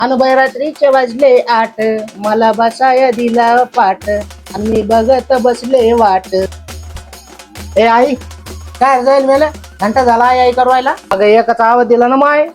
अन रात्रीचे वाजले 8 मला बसाया दिला पाठ आणि मी बघत बसले वाट. ए आई काय जाईल मेले घंटा झाला आई करवायला. अगं एकच आवाज दिला ना माय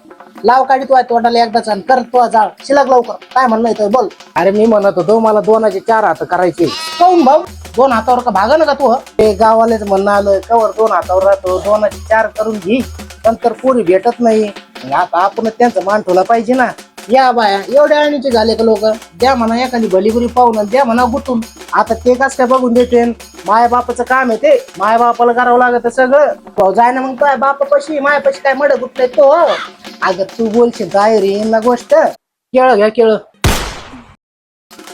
लाव काढी तू तोंडाला एकदाच आणि कर तू जाळ शिलक लवकर. काय म्हणणं येतं बोल. अरे मी म्हणत होतो मला 2चे 4 हात करायचे. काऊन भाऊ 2 हातावर का भागा ना का तू. ते गावालेच म्हणणं आलं कवर 2 हातावर राहतो 2चे 4 करून घे पण तर पुरी भेटत नाही. आता आपण त्यांचं मान ठेवला पाहिजे ना. या बाया एवढ्या आणीचे झाले का लोक. द्या म्हणा एखादी भलीगुरी पाहून द्या म्हणा गुतून. आता ते कस काय बघून देते. माय बापाचं काम आहे ते माय बापाला करावं लागत सगळं. भाऊ जाय ना मग काय बापापाशी मायापाशी काय मड गुतलाय तो. अगं तू बोलशील काय रे ना गोष्ट. केळ घ्या केळ.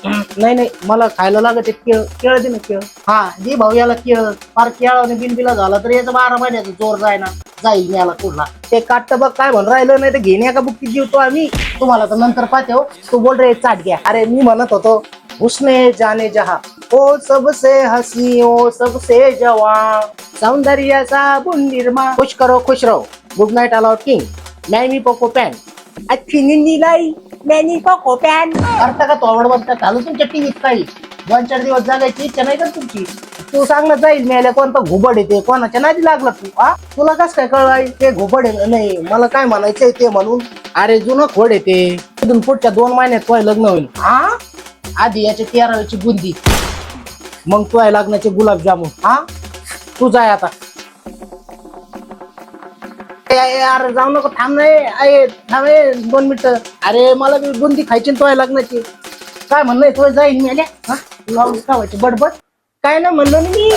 नाही नाही मला खायला लागत केळ. केळ दे ना केळ. हा दे भाऊ याला केळ. फार केळाने बिनबिला झाला तर याचा 12 महिन्याचा जोर जाय ना जाईल याला कुठला. ते काट बघ काय म्हणून राहिलं नाही तर घेण्या का बुक्की जीवतो आम्ही. तुम्हाला तर नंतर पाहते हो. तू बोल रे चाट घ्या. अरे मी म्हणत होतो उसने जाने जहा ओ सबसे हसी ओ सबसे जवान सौंदर्याचा बुंदिरमा खुश करो खुश रहो. Good night allowed king many Poco pan अच्छी निंदी लाई मॅनी पोको पॅन. करता का तोवड बघता चालू तुमच्या टीव्हीत काही 2-4 दिवस जगायची इच्छा नाही का तुमची. तू सांगलं जाईल मी कोणता घुबड येते कोणाच्या नादी लागला तू. तुला कस काय कळलं ते घुबड आहे नाही मला काय म्हणायचंय ते म्हणून. अरे जुनं खोड येते तिथून पुढच्या 2 महिन्यात तुझं लग्न होईल. आधी याची 13वीची बुंदी मग तुझ्या लग्नाचे गुलाबजामुन. तू जाय आता. अरे जाऊ नको थांब नाही थांब 2 मिनिटं. अरे मला बी बुंदी खायची तुझ्या लग्नाची. काय म्हणणं तुझं जाईल मी आल्या लावून खावायची बडबड काय ना म्हणलं मी.